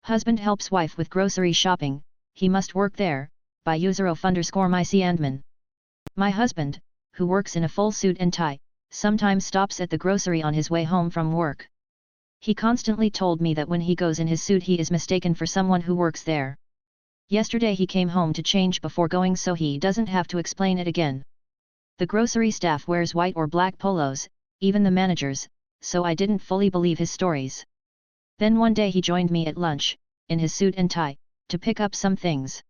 Husband helps wife with grocery shopping, he must work there, by user _mycandman. My husband, who works in a full suit and tie, sometimes stops at the grocery on his way home from work. He constantly told me that when he goes in his suit he is mistaken for someone who works there. Yesterday he came home to change before going so he doesn't have to explain it again. The grocery staff wears white or black polos, even the managers, so I didn't fully believe his stories. Then one day he joined me at lunch, in his suit and tie, to pick up some things.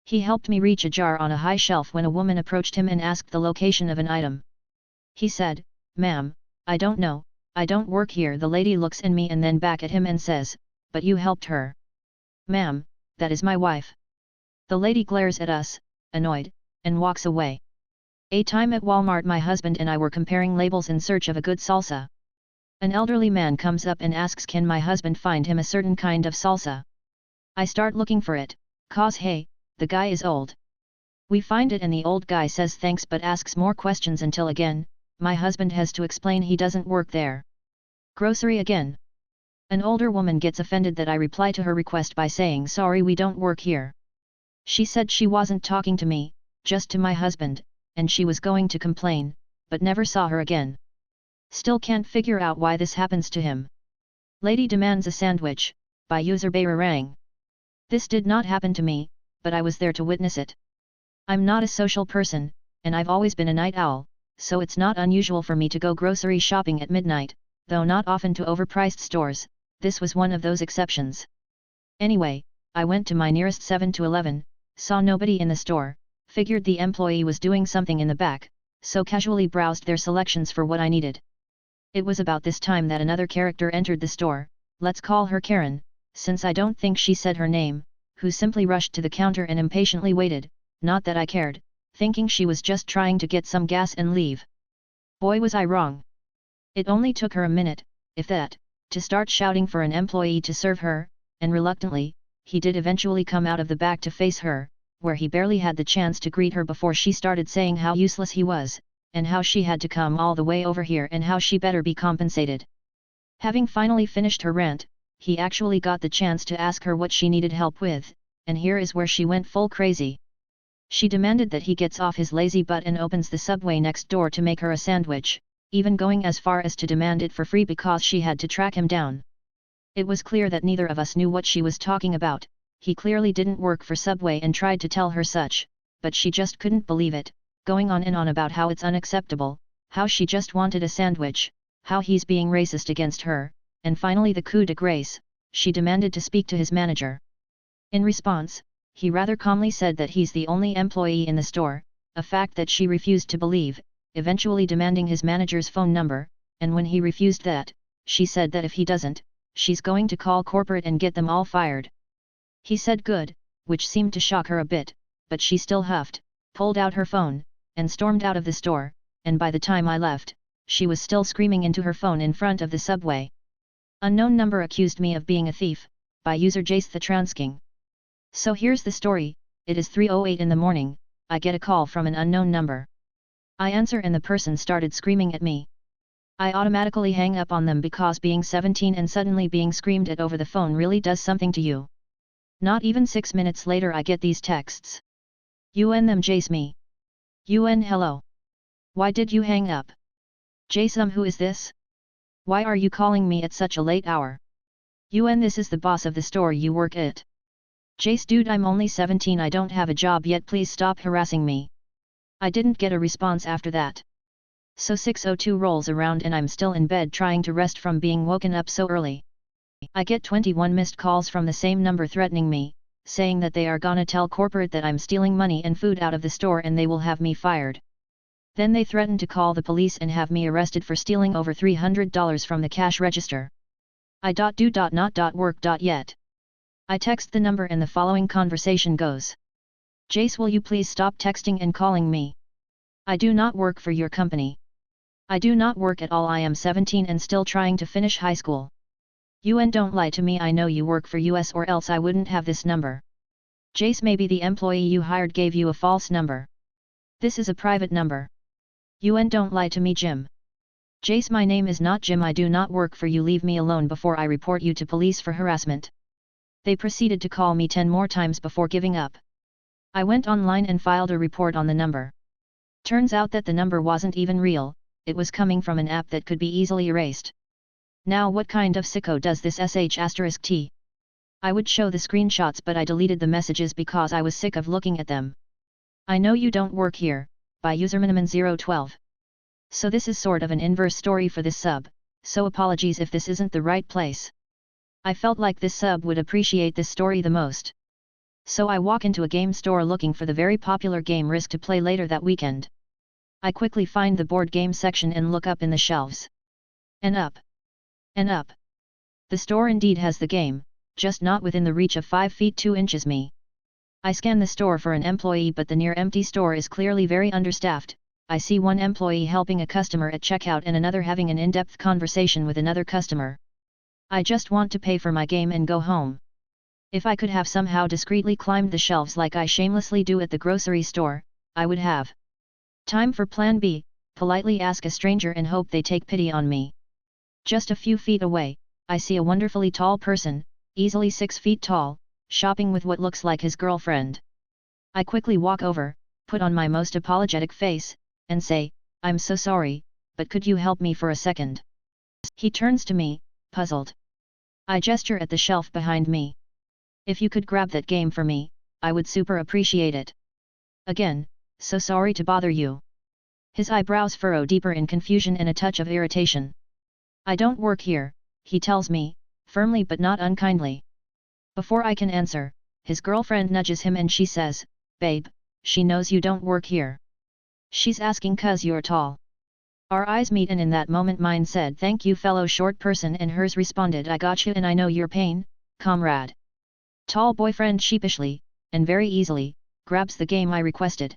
He helped me reach a jar on a high shelf when a woman approached him and asked the location of an item. He said, "Ma'am, I don't know, I don't work here." The lady looks at me and then back at him and says, "But you helped her." "Ma'am, that is my wife." The lady glares at us, annoyed, and walks away. A time at Walmart my husband and I were comparing labels in search of a good salsa. An elderly man comes up and asks can my husband find him a certain kind of salsa. I start looking for it, cause hey, the guy is old. We find it and the old guy says thanks but asks more questions until again, my husband has to explain he doesn't work there. Grocery again. An older woman gets offended that I reply to her request by saying sorry we don't work here. She said she wasn't talking to me, just to my husband, and she was going to complain, but never saw her again. Still can't figure out why this happens to him. Lady demands a sandwich, by user Bayrarang. This did not happen to me, but I was there to witness it. I'm not a social person, and I've always been a night owl, so it's not unusual for me to go grocery shopping at midnight, though not often to overpriced stores. This was one of those exceptions. Anyway, I went to my nearest 7-Eleven, saw nobody in the store, figured the employee was doing something in the back, so casually browsed their selections for what I needed. It was about this time that another character entered the store, let's call her Karen, since I don't think she said her name, who simply rushed to the counter and impatiently waited, not that I cared, thinking she was just trying to get some gas and leave. Boy was I wrong. It only took her a minute, if that, to start shouting for an employee to serve her, and reluctantly, he did eventually come out of the back to face her, where he barely had the chance to greet her before she started saying how useless he was, and how she had to come all the way over here and how she better be compensated. Having finally finished her rant, he actually got the chance to ask her what she needed help with, and here is where she went full crazy. She demanded that he gets off his lazy butt and opens the subway next door to make her a sandwich, even going as far as to demand it for free because she had to track him down. It was clear that neither of us knew what she was talking about. He clearly didn't work for Subway and tried to tell her such, but she just couldn't believe it, going on and on about how it's unacceptable, how she just wanted a sandwich, how he's being racist against her, and finally the coup de grace, she demanded to speak to his manager. In response, he rather calmly said that he's the only employee in the store, a fact that she refused to believe, eventually demanding his manager's phone number, and when he refused that, she said that if he doesn't, she's going to call corporate and get them all fired. He said good, which seemed to shock her a bit, but she still huffed, pulled out her phone, and stormed out of the store, and by the time I left, she was still screaming into her phone in front of the subway. Unknown number accused me of being a thief, by user Jace the Transking. So here's the story, it is 3:08 in the morning, I get a call from an unknown number. I answer and the person started screaming at me. I automatically hang up on them because being 17 and suddenly being screamed at over the phone really does something to you. Not even 6 minutes later I get these texts. UN them Jace me. UN hello. Why did you hang up? Jace who is this? Why are you calling me at such a late hour? UN this is the boss of the store you work at. Jace dude I'm only 17 I don't have a job yet please stop harassing me. I didn't get a response after that. So 6:02 rolls around and I'm still in bed trying to rest from being woken up so early. I get 21 missed calls from the same number threatening me, saying that they are gonna tell corporate that I'm stealing money and food out of the store and they will have me fired. Then they threaten to call the police and have me arrested for stealing over $300 from the cash register. I.do.not.work.yet. I text the number and the following conversation goes. Jace will you please stop texting and calling me? I do not work for your company. I do not work at all I am 17 and still trying to finish high school. UN don't lie to me I know you work for US or else I wouldn't have this number. Jace maybe the employee you hired gave you a false number. This is a private number. UN don't lie to me Jim. Jace my name is not Jim I do not work for you leave me alone before I report you to police for harassment. They proceeded to call me 10 more times before giving up. I went online and filed a report on the number. Turns out that the number wasn't even real, it was coming from an app that could be easily erased. Now what kind of sicko does this sh*t? I would show the screenshots but I deleted the messages because I was sick of looking at them. I know you don't work here, by userminimum012. So this is sort of an inverse story for this sub, so apologies if this isn't the right place. I felt like this sub would appreciate this story the most. So I walk into a game store looking for the very popular game Risk to play later that weekend. I quickly find the board game section and look up in the shelves. And up. And up. The store indeed has the game, just not within the reach of 5 feet 2 inches me. I scan the store for an employee but the near empty store is clearly very understaffed. I see one employee helping a customer at checkout and another having an in-depth conversation with another customer. I just want to pay for my game and go home. If I could have somehow discreetly climbed the shelves like I shamelessly do at the grocery store, I would have. Time for plan B, politely ask a stranger and hope they take pity on me. Just a few feet away, I see a wonderfully tall person, easily 6 feet tall, shopping with what looks like his girlfriend. I quickly walk over, put on my most apologetic face, and say, "I'm so sorry, but could you help me for a second?" He turns to me, puzzled. I gesture at the shelf behind me. "If you could grab that game for me, I would super appreciate it." Again, "So sorry to bother you." His eyebrows furrow deeper in confusion and a touch of irritation. "I don't work here," he tells me, firmly but not unkindly. Before I can answer, his girlfriend nudges him and she says, "Babe, she knows you don't work here. She's asking 'cause you're tall." Our eyes meet and in that moment mine said, "Thank you fellow short person," and hers responded, "I gotcha and I know your pain, comrade." Tall boyfriend sheepishly, and very easily, grabs the game I requested.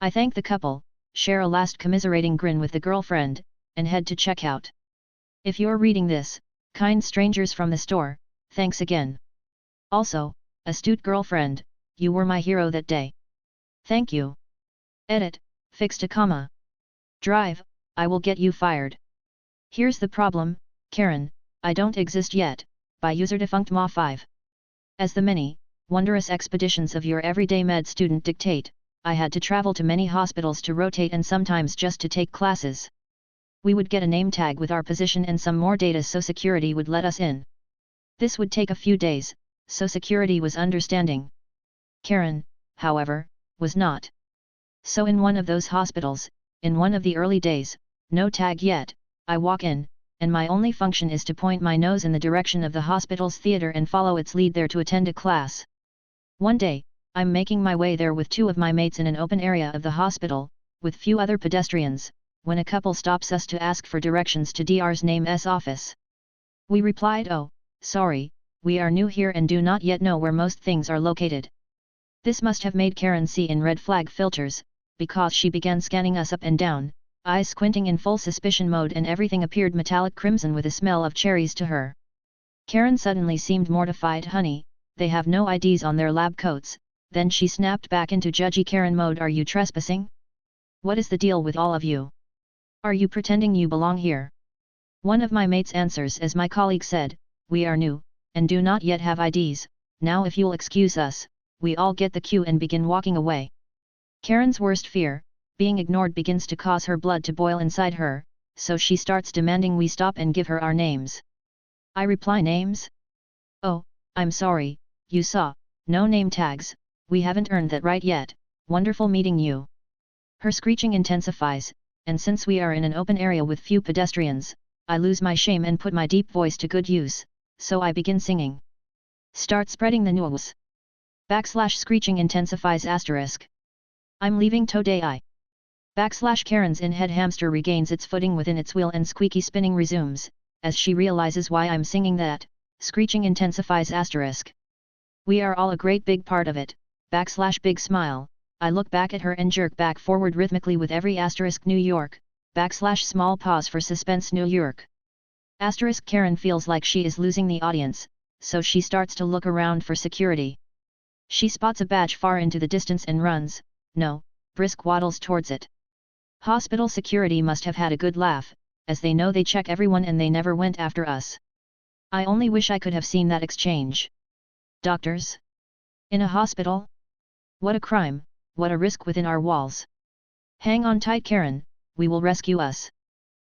I thank the couple, share a last commiserating grin with the girlfriend, and head to checkout. If you're reading this, kind strangers from the store, thanks again. Also, astute girlfriend, you were my hero that day. Thank you. Edit, fixed a comma. Drive, I will get you fired. Here's the problem, Karen, I don't exist yet, by user defunct ma5. As the many, wondrous expeditions of your everyday med student dictate, I had to travel to many hospitals to rotate and sometimes just to take classes. We would get a name tag with our position and some more data so security would let us in. This would take a few days, so security was understanding. Karen, however, was not. So in one of those hospitals, in one of the early days, no tag yet, I walk in, and my only function is to point my nose in the direction of the hospital's theater and follow its lead there to attend a class. One day, I'm making my way there with 2 of my mates in an open area of the hospital, with few other pedestrians, when a couple stops us to ask for directions to Dr's name's office. We replied, "Oh, sorry, we are new here and do not yet know where most things are located." This must have made Karen see in red flag filters, because she began scanning us up and down, eyes squinting in full suspicion mode, and everything appeared metallic crimson with a smell of cherries to her. Karen suddenly seemed mortified. "Honey, they have no IDs on their lab coats." Then she snapped back into judgy Karen mode. "Are you trespassing? What is the deal with all of you? Are you pretending you belong here?" One of my mates answers as my colleague said, "We are new, and do not yet have IDs, now if you'll excuse us." We all get the cue and begin walking away. Karen's worst fear, being ignored, begins to cause her blood to boil inside her, so she starts demanding we stop and give her our names. I reply, "Names? Oh, I'm sorry, you saw, no name tags, we haven't earned that right yet, wonderful meeting you." Her screeching intensifies, and since we are in an open area with few pedestrians, I lose my shame and put my deep voice to good use, so I begin singing. Start spreading the news. /screeching intensifies *. I'm leaving today I. Karen's in-head hamster regains its footing within its wheel and squeaky spinning resumes, as she realizes why I'm singing that, screeching intensifies *. We are all a great big part of it, /big smile, I look back at her and jerk back forward rhythmically with every * New York, /small pause for suspense New York. Karen feels like she is losing the audience, so she starts to look around for security. She spots a badge far into the distance and runs, brisk waddles towards it. Hospital security must have had a good laugh, as they know they check everyone and they never went after us. I only wish I could have seen that exchange. Doctors? In a hospital? What a crime, what a risk within our walls. Hang on tight Karen, we will rescue us.